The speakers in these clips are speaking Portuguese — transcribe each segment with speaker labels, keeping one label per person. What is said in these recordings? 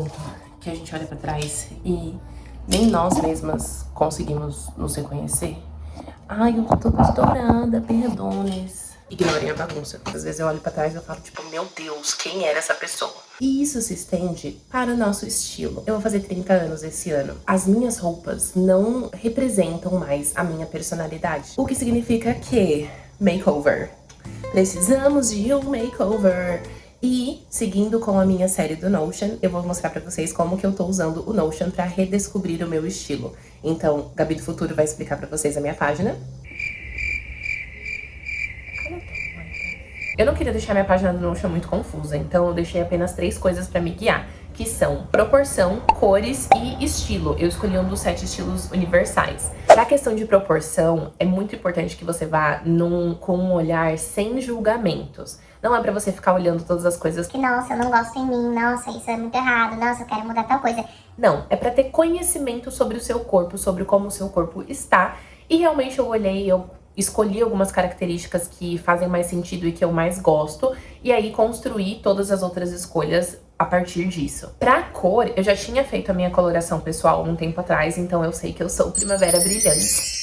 Speaker 1: momento que a gente olha pra trás e nem nós mesmas conseguimos nos reconhecer? Ai, eu tô toda estourada, perdones. Ignorem a bagunça. Às vezes eu olho pra trás e eu falo, tipo, meu Deus, quem era essa pessoa? E isso se estende para o nosso estilo. Eu vou fazer 30 anos esse ano. As minhas roupas não representam mais a minha personalidade. O que significa que makeover. Precisamos de um makeover. E, seguindo com a minha série do Notion, eu vou mostrar pra vocês como que eu tô usando o Notion pra redescobrir o meu estilo. Então, Gabi do Futuro vai explicar pra vocês a minha página. Eu não queria deixar minha página do Notion muito confusa, então eu deixei apenas 3 coisas pra me guiar, que são proporção, cores e estilo. Eu escolhi um dos 7 estilos universais. Pra questão de proporção, é muito importante que você vá com um olhar sem julgamentos. Não é pra você ficar olhando todas as coisas que,
Speaker 2: nossa, eu não gosto em mim, nossa, isso é muito errado, nossa, eu quero mudar tal coisa.
Speaker 1: Não, é pra ter conhecimento sobre o seu corpo, sobre como o seu corpo está. E realmente eu olhei, eu escolhi algumas características que fazem mais sentido e que eu mais gosto, e aí construí todas as outras escolhas a partir disso. Pra cor, eu já tinha feito a minha coloração pessoal um tempo atrás, então eu sei que eu sou Primavera Brilhante.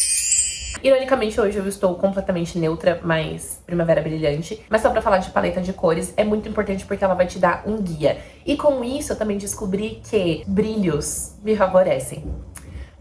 Speaker 1: Ironicamente, hoje eu estou completamente neutra, mas Primavera Brilhante. Mas só pra falar de paleta de cores, é muito importante porque ela vai te dar um guia. E com isso, eu também descobri que brilhos me favorecem.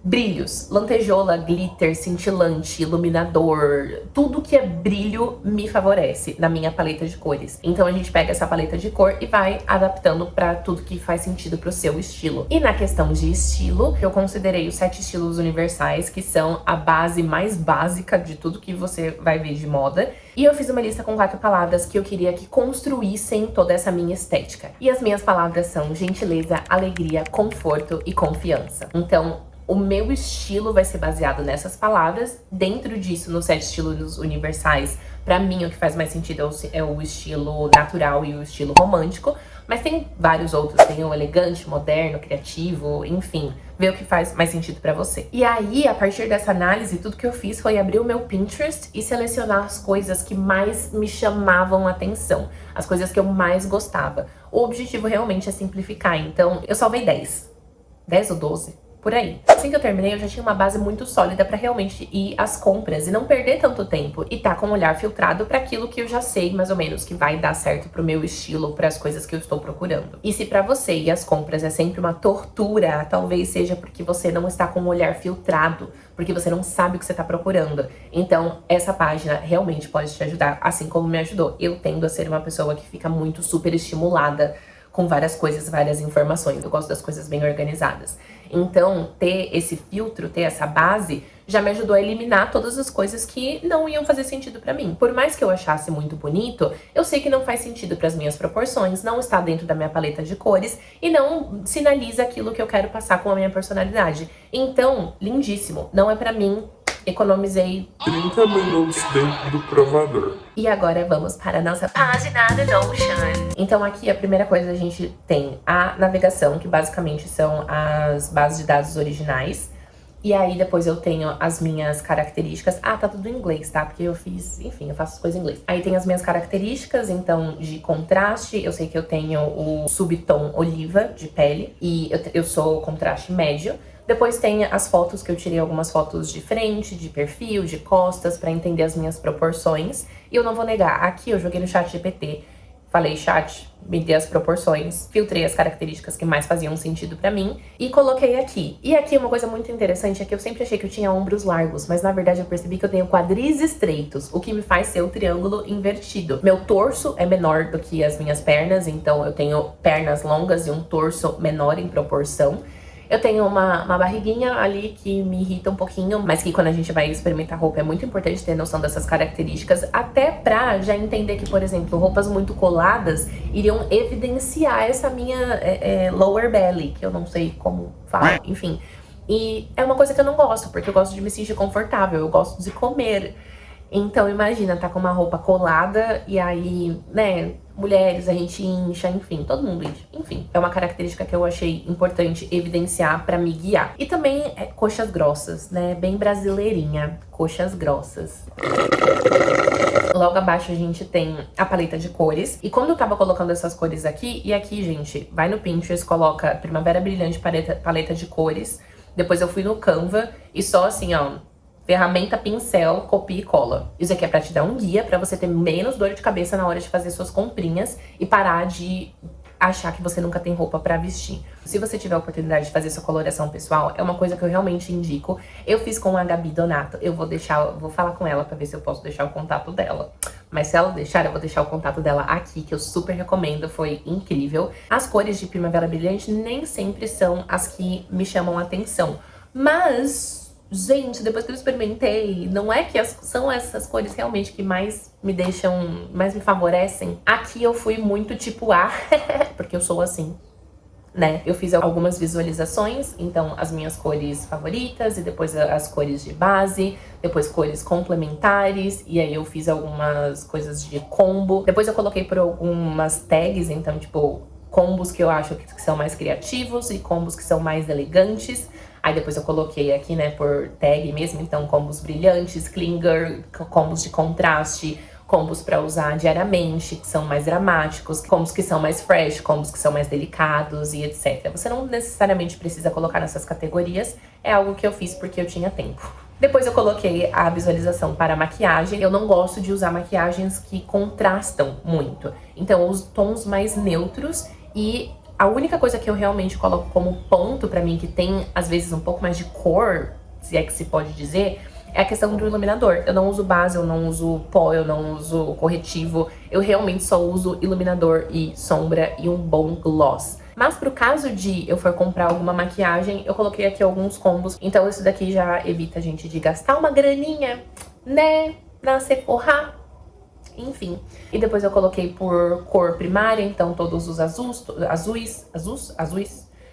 Speaker 1: Brilhos, lantejola, glitter, cintilante, iluminador, tudo que é brilho me favorece na minha paleta de cores. Então a gente pega essa paleta de cor e vai adaptando pra tudo que faz sentido pro seu estilo. E na questão de estilo, eu considerei os 7 estilos universais, que são a base mais básica de tudo que você vai ver de moda. E eu fiz uma lista com 4 palavras que eu queria que construíssem toda essa minha estética. E as minhas palavras são gentileza, alegria, conforto e confiança. Então, o meu estilo vai ser baseado nessas palavras. Dentro disso, nos 7 estilos universais, pra mim o que faz mais sentido é o estilo natural e o estilo romântico. Mas tem vários outros, tem o elegante, moderno, criativo, enfim. Vê o que faz mais sentido pra você. E aí, a partir dessa análise, tudo que eu fiz foi abrir o meu Pinterest e selecionar as coisas que mais me chamavam a atenção. As coisas que eu mais gostava. O objetivo realmente é simplificar, então eu salvei 10. 10 ou 12? Por aí. Assim que eu terminei, eu já tinha uma base muito sólida pra realmente ir às compras e não perder tanto tempo e tá com o olhar filtrado pra aquilo que eu já sei mais ou menos que vai dar certo pro meu estilo, pras coisas que eu estou procurando. E se pra você ir às compras é sempre uma tortura, talvez seja porque você não está com o olhar filtrado, porque você não sabe o que você tá procurando. Então, essa página realmente pode te ajudar, assim como me ajudou. Eu tendo a ser uma pessoa que fica muito super estimulada com várias coisas, várias informações. Eu gosto das coisas bem organizadas. Então, ter esse filtro, ter essa base, já me ajudou a eliminar todas as coisas que não iam fazer sentido pra mim. Por mais que eu achasse muito bonito, eu sei que não faz sentido pras minhas proporções, não está dentro da minha paleta de cores e não sinaliza aquilo que eu quero passar com a minha personalidade. Então, lindíssimo. Não é pra mim. Economizei
Speaker 3: 30 minutos dentro do provador.
Speaker 1: E agora vamos para a nossa página do Notion. Então aqui a primeira coisa a gente tem a navegação, que basicamente são as bases de dados originais. E aí depois eu tenho as minhas características. Ah, tá tudo em inglês, tá? Porque eu fiz, enfim, eu faço as coisas em inglês. Aí tem as minhas características, então, de contraste. Eu sei que eu tenho o subtom oliva de pele. E eu sou contraste médio. Depois tem as fotos, que eu tirei algumas fotos de frente, de perfil, de costas, pra entender as minhas proporções. E eu não vou negar, aqui eu joguei no chat GPT, falei, chat, me dê as proporções, filtrei as características que mais faziam sentido pra mim e coloquei aqui. E aqui uma coisa muito interessante é que eu sempre achei que eu tinha ombros largos, mas na verdade eu percebi que eu tenho quadris estreitos, o que me faz ser o triângulo invertido. Meu torso é menor do que as minhas pernas, então eu tenho pernas longas e um torso menor em proporção. Eu tenho uma barriguinha ali que me irrita um pouquinho, mas que quando a gente vai experimentar roupa é muito importante ter noção dessas características, até pra já entender que, por exemplo, roupas muito coladas iriam evidenciar essa minha lower belly, que eu não sei como falar, enfim. E é uma coisa que eu não gosto, porque eu gosto de me sentir confortável, eu gosto de comer. Então imagina, tá com uma roupa colada e aí, né, mulheres, a gente incha, enfim, todo mundo incha. Enfim, é uma característica que eu achei importante evidenciar pra me guiar. E também coxas grossas, né, bem brasileirinha, coxas grossas. Logo abaixo a gente tem a paleta de cores. E quando eu tava colocando essas cores aqui, e aqui, gente, vai no Pinterest, coloca Primavera Brilhante paleta de cores. Depois eu fui no Canva e só assim, ó, ferramenta, pincel, copia e cola. Isso aqui é pra te dar um guia, pra você ter menos dor de cabeça na hora de fazer suas comprinhas e parar de achar que você nunca tem roupa pra vestir. Se você tiver a oportunidade de fazer sua coloração pessoal, é uma coisa que eu realmente indico. Eu fiz com a Gabi Donato, vou falar com ela pra ver se eu posso deixar o contato dela. Mas se ela deixar, eu vou deixar o contato dela aqui, que eu super recomendo, foi incrível. As cores de Primavera Brilhante nem sempre são as que me chamam a atenção, mas... gente, depois que eu experimentei, não é que são essas cores realmente que mais me deixam, mais me favorecem. Aqui eu fui muito tipo A, porque eu sou assim, né? Eu fiz algumas visualizações, então as minhas cores favoritas, e depois as cores de base, depois cores complementares, e aí eu fiz algumas coisas de combo. Depois eu coloquei por algumas tags, então tipo, combos que eu acho que são mais criativos e combos que são mais elegantes. Aí depois eu coloquei aqui, né, por tag mesmo, então combos brilhantes, clinger, combos de contraste, combos pra usar diariamente, que são mais dramáticos, combos que são mais fresh, combos que são mais delicados e etc. Você não necessariamente precisa colocar nessas categorias, é algo que eu fiz porque eu tinha tempo. Depois eu coloquei a visualização para maquiagem. Eu não gosto de usar maquiagens que contrastam muito, então eu uso tons mais neutros e... a única coisa que eu realmente coloco como ponto pra mim, que tem, às vezes, um pouco mais de cor, se é que se pode dizer, é a questão do iluminador. Eu não uso base, eu não uso pó, eu não uso corretivo. Eu realmente só uso iluminador e sombra e um bom gloss. Mas pro caso de eu for comprar alguma maquiagem, eu coloquei aqui alguns combos. Então isso daqui já evita a gente de gastar uma graninha, né, na Sephora. Enfim, e depois eu coloquei por cor primária, então todos os azuis,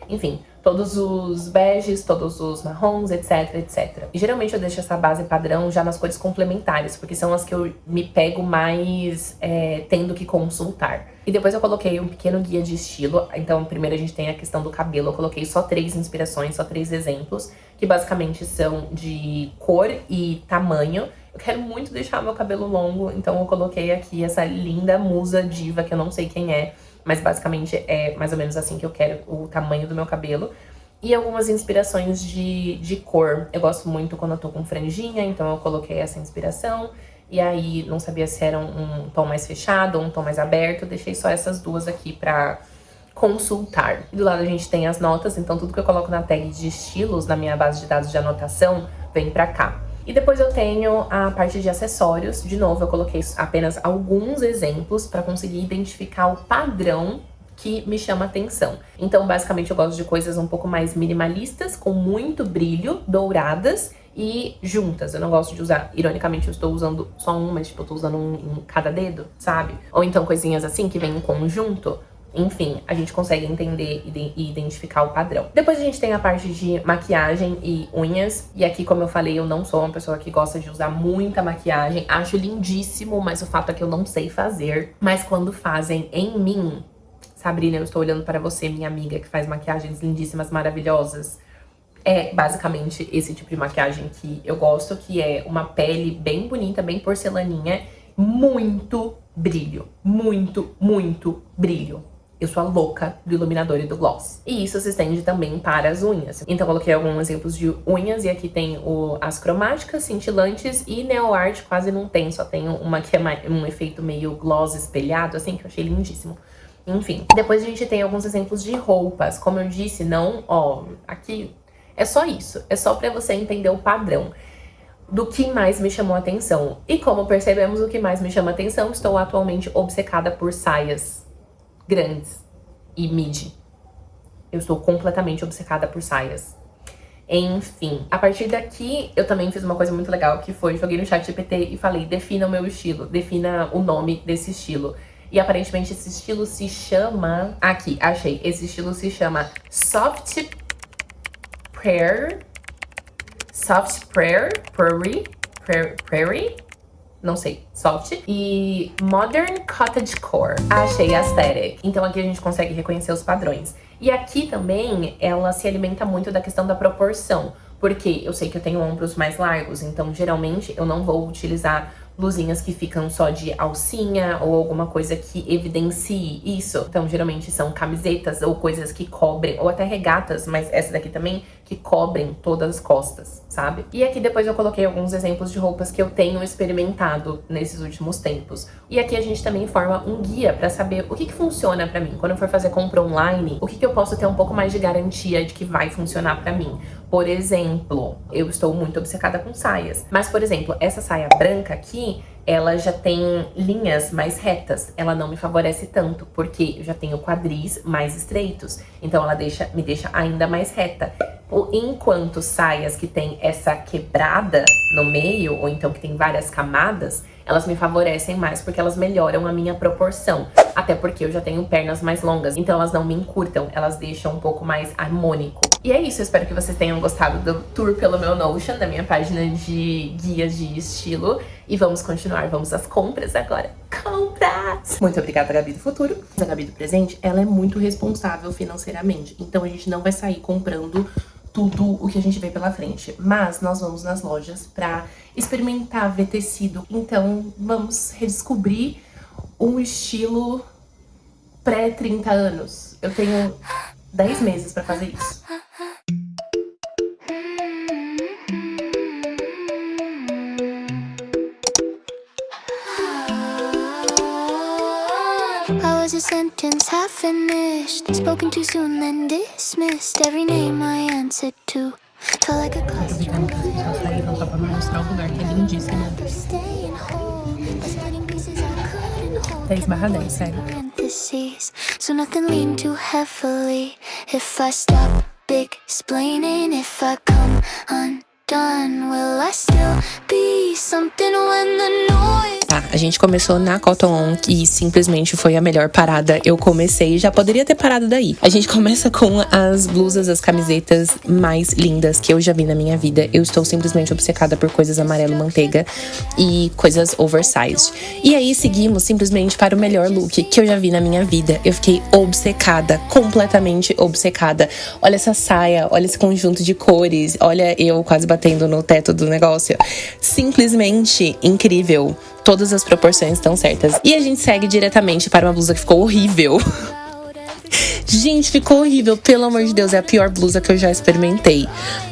Speaker 1: enfim, todos os beges, todos os marrons, etc, etc. E geralmente eu deixo essa base padrão já nas cores complementares, porque são as que eu me pego mais tendo que consultar. E depois eu coloquei um pequeno guia de estilo, então primeiro a gente tem a questão do cabelo, eu coloquei só 3 inspirações, só 3 exemplos, que basicamente são de cor e tamanho. Eu quero muito deixar meu cabelo longo, então eu coloquei aqui essa linda musa diva, que eu não sei quem é, mas basicamente é mais ou menos assim que eu quero o tamanho do meu cabelo. E algumas inspirações de cor. Eu gosto muito quando eu tô com franjinha, então eu coloquei essa inspiração. E aí não sabia se era um tom mais fechado ou um tom mais aberto, eu deixei só essas duas aqui pra consultar. E do lado a gente tem as notas, então tudo que eu coloco na tag de estilos, na minha base de dados de anotação, vem pra cá. E depois eu tenho a parte de acessórios. De novo, eu coloquei apenas alguns exemplos para conseguir identificar o padrão que me chama atenção. Então, basicamente, eu gosto de coisas um pouco mais minimalistas, com muito brilho, douradas e juntas. Eu não gosto de usar, ironicamente, eu estou usando só um, mas tipo, eu tô usando um em cada dedo, sabe? Ou então coisinhas assim que vem em conjunto. Enfim, a gente consegue entender e identificar o padrão. Depois a gente tem a parte de maquiagem e unhas. E aqui, como eu falei, eu não sou uma pessoa que gosta de usar muita maquiagem. Acho lindíssimo, mas o fato é que eu não sei fazer. Mas quando fazem em mim... Sabrina, eu estou olhando para você, minha amiga, que faz maquiagens lindíssimas, maravilhosas. É basicamente esse tipo de maquiagem que eu gosto, que é uma pele bem bonita, bem porcelaninha. Muito brilho. Muito, muito brilho. Eu sou a louca do iluminador e do gloss. E isso se estende também para as unhas. Então eu coloquei alguns exemplos de unhas. E aqui tem as cromáticas, cintilantes e nail art quase não tem. Só tem uma que é um efeito meio gloss espelhado, assim, que eu achei lindíssimo. Enfim, depois a gente tem alguns exemplos de roupas. Como eu disse, não, ó, aqui é só isso. É só pra você entender o padrão do que mais me chamou a atenção. E como percebemos, o que mais me chama a atenção, estou atualmente obcecada por saias grandes e midi. Eu estou completamente obcecada por saias. Enfim, a partir daqui eu também fiz uma coisa muito legal, que foi, joguei no ChatGPT e falei, defina o meu estilo, defina o nome desse estilo. E aparentemente esse estilo se chama... Aqui, achei. Esse estilo se chama Soft Prairie. Prairie. Não sei, soft. E Modern Cottagecore. Achei aesthetic. Então aqui a gente consegue reconhecer os padrões. E aqui também ela se alimenta muito da questão da proporção. Porque eu sei que eu tenho ombros mais largos, então geralmente eu não vou utilizar blusinhas que ficam só de alcinha ou alguma coisa que evidencie isso. Então, geralmente são camisetas ou coisas que cobrem, ou até regatas, mas essa daqui também, que cobrem todas as costas, sabe? E aqui depois eu coloquei alguns exemplos de roupas que eu tenho experimentado nesses últimos tempos. E aqui a gente também forma um guia pra saber o que funciona pra mim. Quando eu for fazer compra online, o que eu posso ter um pouco mais de garantia de que vai funcionar pra mim. Por exemplo, eu estou muito obcecada com saias. Mas, por exemplo, essa saia branca aqui, ela já tem linhas mais retas. Ela não me favorece tanto, porque eu já tenho quadris mais estreitos. Então ela me deixa ainda mais reta. Enquanto saias que tem essa quebrada no meio, ou então que tem várias camadas, elas me favorecem mais porque elas melhoram a minha proporção. Até porque eu já tenho pernas mais longas, então elas não me encurtam, elas deixam um pouco mais harmônico. E é isso, eu espero que vocês tenham gostado do tour pelo meu Notion, da minha página de guias de estilo. E vamos continuar, vamos às compras agora. Compras! Muito obrigada, Gabi do futuro. A Gabi do presente, ela é muito responsável financeiramente, então a gente não vai sair comprando tudo o que a gente vê pela frente. Mas nós vamos nas lojas pra experimentar, ver tecido. Então vamos redescobrir um estilo pré-30 anos. Eu tenho 10 meses pra fazer isso.
Speaker 4: I was a sentence half finished, spoken too soon then dismissed. Every name I answered to felt like a cluster.
Speaker 1: Saíram só pra mostrar o lugar que é lindíssimo. 10/10, sério.
Speaker 4: So nothing leaned too heavily. If I stop explaining, if I come undone, will I still be something when the noise?
Speaker 1: Tá, a gente começou na Cotton On e simplesmente foi a melhor parada. Eu comecei, já poderia ter parado daí. A gente começa com as blusas, as camisetas mais lindas que eu já vi na minha vida. Eu estou simplesmente obcecada por coisas amarelo manteiga e coisas oversized. E aí seguimos simplesmente para o melhor look que eu já vi na minha vida. Eu fiquei obcecada, completamente obcecada. Olha essa saia, olha esse conjunto de cores, olha eu quase batendo no teto do negócio. Simplesmente incrível. Todas as proporções estão certas. E a gente segue diretamente para uma blusa que ficou horrível. Gente, ficou horrível, pelo amor de Deus, é a pior blusa que eu já experimentei.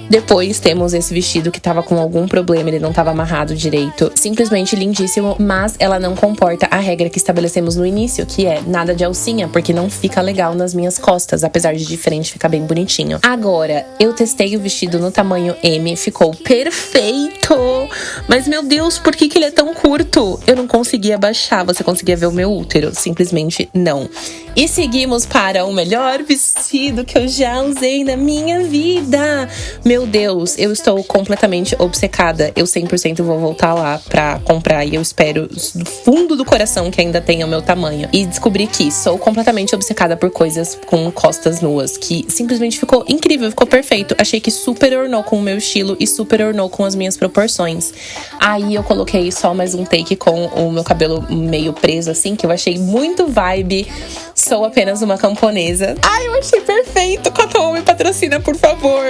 Speaker 1: Depois temos esse vestido que tava com algum problema, ele não tava amarrado direito. Simplesmente lindíssimo, mas ela não comporta a regra que estabelecemos no início, que é nada de alcinha, porque não fica legal nas minhas costas, apesar de frente ficar bem bonitinho. Agora, eu testei o vestido no tamanho M, ficou perfeito! Mas, meu Deus, por que ele é tão curto? Eu não conseguia baixar, você conseguia ver o meu útero, simplesmente não. E seguimos para o melhor vestido que eu já usei na minha vida. Meu Deus, eu estou completamente obcecada. Eu 100% vou voltar lá pra comprar e eu espero do fundo do coração que ainda tenha o meu tamanho. E descobri que sou completamente obcecada por coisas com costas nuas, que simplesmente ficou incrível, ficou perfeito. Achei que super ornou com o meu estilo e super ornou com as minhas proporções. Aí eu coloquei só mais um take com o meu cabelo meio preso assim, que eu achei muito vibe. Sou apenas uma camponesa. Ai, eu achei perfeito. Cotton On me patrocina, por favor.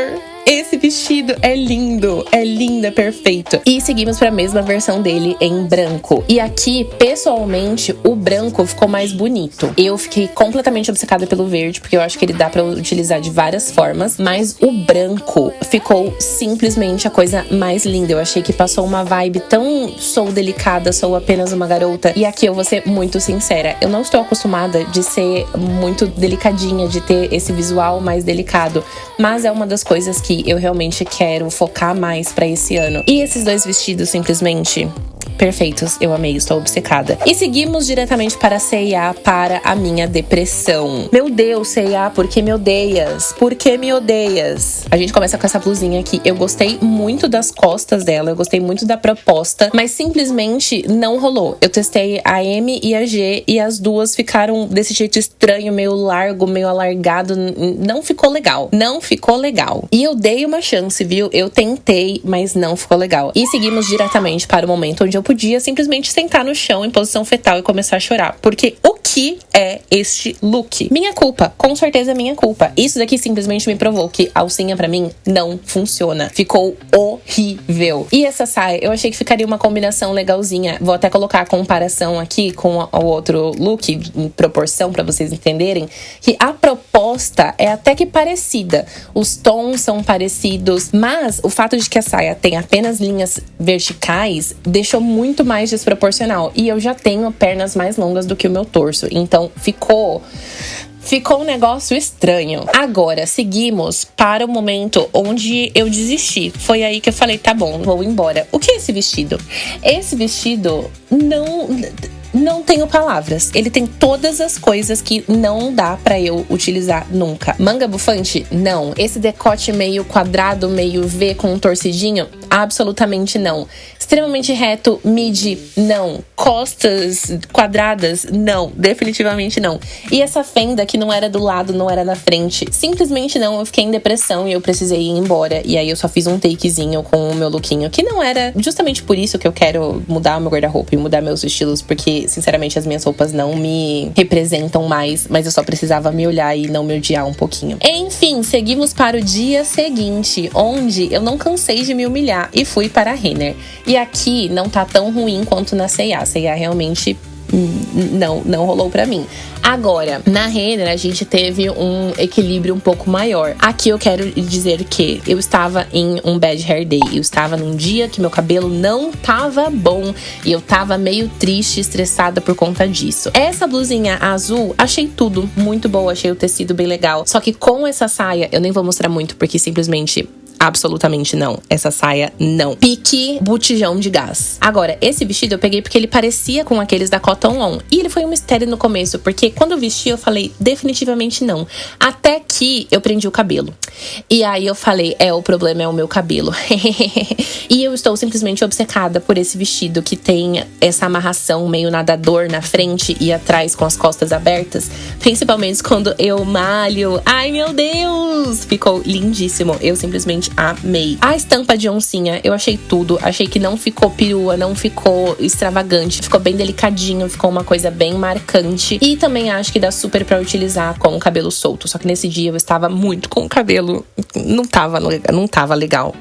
Speaker 1: Esse vestido é lindo, é lindo, é perfeito. E seguimos para a mesma versão dele em branco. E aqui, pessoalmente, o branco ficou mais bonito. Eu fiquei completamente obcecada pelo verde, porque eu acho que ele dá para utilizar de várias formas. Mas o branco ficou simplesmente a coisa mais linda. Eu achei que passou uma vibe tão sou delicada, sou apenas uma garota. E aqui eu vou ser muito sincera. Eu não estou acostumada de ser muito delicadinha, de ter esse visual mais delicado. Mas é uma das coisas que eu realmente quero focar mais pra esse ano. E esses dois vestidos simplesmente perfeitos, eu amei, estou obcecada. E seguimos diretamente para a C&A, para a minha depressão. Meu Deus, C&A, por que me odeias? Por que me odeias? A gente começa com essa blusinha aqui. Eu gostei muito das costas dela, eu gostei muito da proposta, mas simplesmente não rolou. Eu testei a M e a G e as duas ficaram desse jeito estranho, meio largo, meio alargado. Não ficou legal. Não ficou legal. E eu dei uma chance, viu? Eu tentei, mas não ficou legal. E seguimos diretamente para o momento onde eu podia simplesmente sentar no chão em posição fetal e começar a chorar. Porque o que é este look? Minha culpa, com certeza minha culpa. Isso daqui simplesmente me provou que a alcinha pra mim não funciona. Ficou horrível. E essa saia, eu achei que ficaria uma combinação legalzinha. Vou até colocar a comparação aqui com o outro look, em proporção, pra vocês entenderem, que a proposta é até que parecida. Os tons são parecidos, mas o fato de que a saia tem apenas linhas verticais deixou muito mais desproporcional. E eu já tenho pernas mais longas do que o meu torso. Então ficou um negócio estranho. Agora, seguimos para o momento onde eu desisti. Foi aí que eu falei, tá bom, vou embora. O que é esse vestido? Esse vestido não tenho palavras. Ele tem todas as coisas que não dá pra eu utilizar nunca. Manga bufante? Não. Esse decote meio quadrado, meio V com um torcidinho? Absolutamente não. Extremamente reto, midi? Não. Costas quadradas? Não. Definitivamente não. E essa fenda que não era do lado, não era na frente? Simplesmente não. Eu fiquei em depressão e eu precisei ir embora. E aí eu só fiz um takezinho com o meu lookinho, que não era justamente por isso que eu quero mudar o meu guarda-roupa e mudar meus estilos, porque sinceramente as minhas roupas não me representam mais, mas eu só precisava me olhar e não me odiar um pouquinho. Enfim, seguimos para o dia seguinte, onde eu não cansei de me humilhar e fui para a Renner. E aqui não tá tão ruim quanto na C&A. C&A realmente não rolou pra mim. Agora, na Renner, a gente teve um equilíbrio um pouco maior. Aqui eu quero dizer que eu estava em um bad hair day. Eu estava num dia que meu cabelo não tava bom. E eu tava meio triste, estressada por conta disso. Essa blusinha azul, achei tudo muito boa. Achei o tecido bem legal. Só que com essa saia, eu nem vou mostrar muito, porque simplesmente... absolutamente não. Essa saia, não. Pique botijão de gás. Agora, esse vestido eu peguei porque ele parecia com aqueles da Cotton On. E ele foi um mistério no começo, porque quando eu vesti, eu falei, definitivamente não. Até que eu prendi o cabelo. E aí eu falei, o problema é o meu cabelo. E eu estou simplesmente obcecada por esse vestido que tem essa amarração meio nadador na frente e atrás com as costas abertas. Principalmente quando eu malho. Ai, meu Deus! Ficou lindíssimo. Eu simplesmente amei. A estampa de oncinha, eu achei tudo. Achei que não ficou perua, não ficou extravagante. Ficou bem delicadinho, ficou uma coisa bem marcante. E também acho que dá super pra utilizar com o cabelo solto. Só que nesse dia eu estava muito com o cabelo. Não tava legal.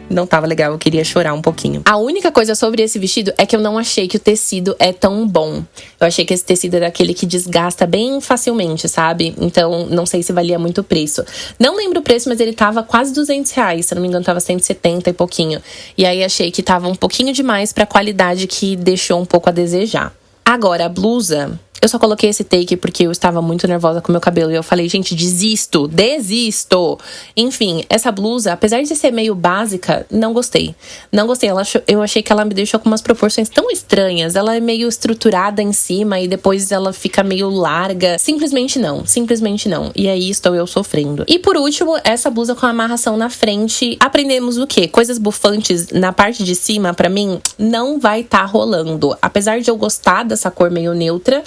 Speaker 1: Eu queria chorar um pouquinho. A única coisa sobre esse vestido é que eu não achei que o tecido é tão bom. Eu achei que esse tecido é daquele que desgasta bem facilmente, sabe? Então, não sei se valia muito o preço. Não lembro o preço, mas ele tava quase R$200. Se eu não me engano, tava 170 e pouquinho. E aí, achei que tava um pouquinho demais pra qualidade que deixou um pouco a desejar. Agora, a blusa... eu só coloquei esse take porque eu estava muito nervosa com o meu cabelo. E eu falei, gente, desisto. Enfim, essa blusa, apesar de ser meio básica, não gostei. Eu achei que ela me deixou com umas proporções tão estranhas. Ela é meio estruturada em cima e depois ela fica meio larga. Simplesmente não. E aí estou eu sofrendo. E por último, essa blusa com amarração na frente. Aprendemos o quê? Coisas bufantes na parte de cima, pra mim, não vai tá rolando. Apesar de eu gostar dessa cor meio neutra,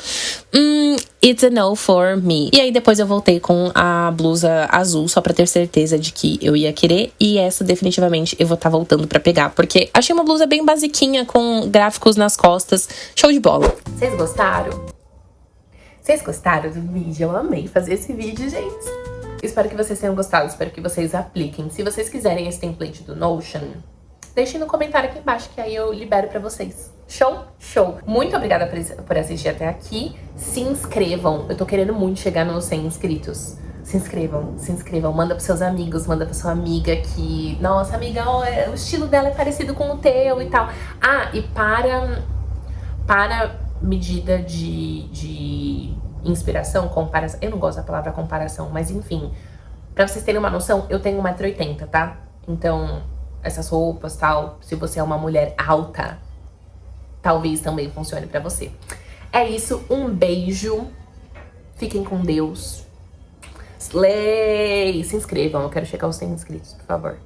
Speaker 1: it's a no for me. E aí depois eu voltei com a blusa azul, só pra ter certeza de que eu ia querer. E essa definitivamente eu vou estar voltando pra pegar, porque achei uma blusa bem basiquinha, com gráficos nas costas. Show de bola. Vocês gostaram? Vocês gostaram do vídeo? Eu amei fazer esse vídeo, gente. Espero que vocês tenham gostado, espero que vocês apliquem. Se vocês quiserem esse template do Notion, deixem no comentário aqui embaixo, que aí eu libero pra vocês. Show! Muito obrigada por assistir até aqui. Se inscrevam. Eu tô querendo muito chegar nos 100 inscritos. Se inscrevam. Manda pros seus amigos, manda pra sua amiga que... nossa, amiga, o estilo dela é parecido com o teu e tal. Ah, e para medida de inspiração, comparação... eu não gosto da palavra comparação, mas enfim. Pra vocês terem uma noção, eu tenho 1,80 m, tá? Então, essas roupas, tal, se você é uma mulher alta... talvez também funcione pra você. É isso, um beijo. Fiquem com Deus. Slay! Se inscrevam, eu quero chegar aos 100 inscritos, por favor.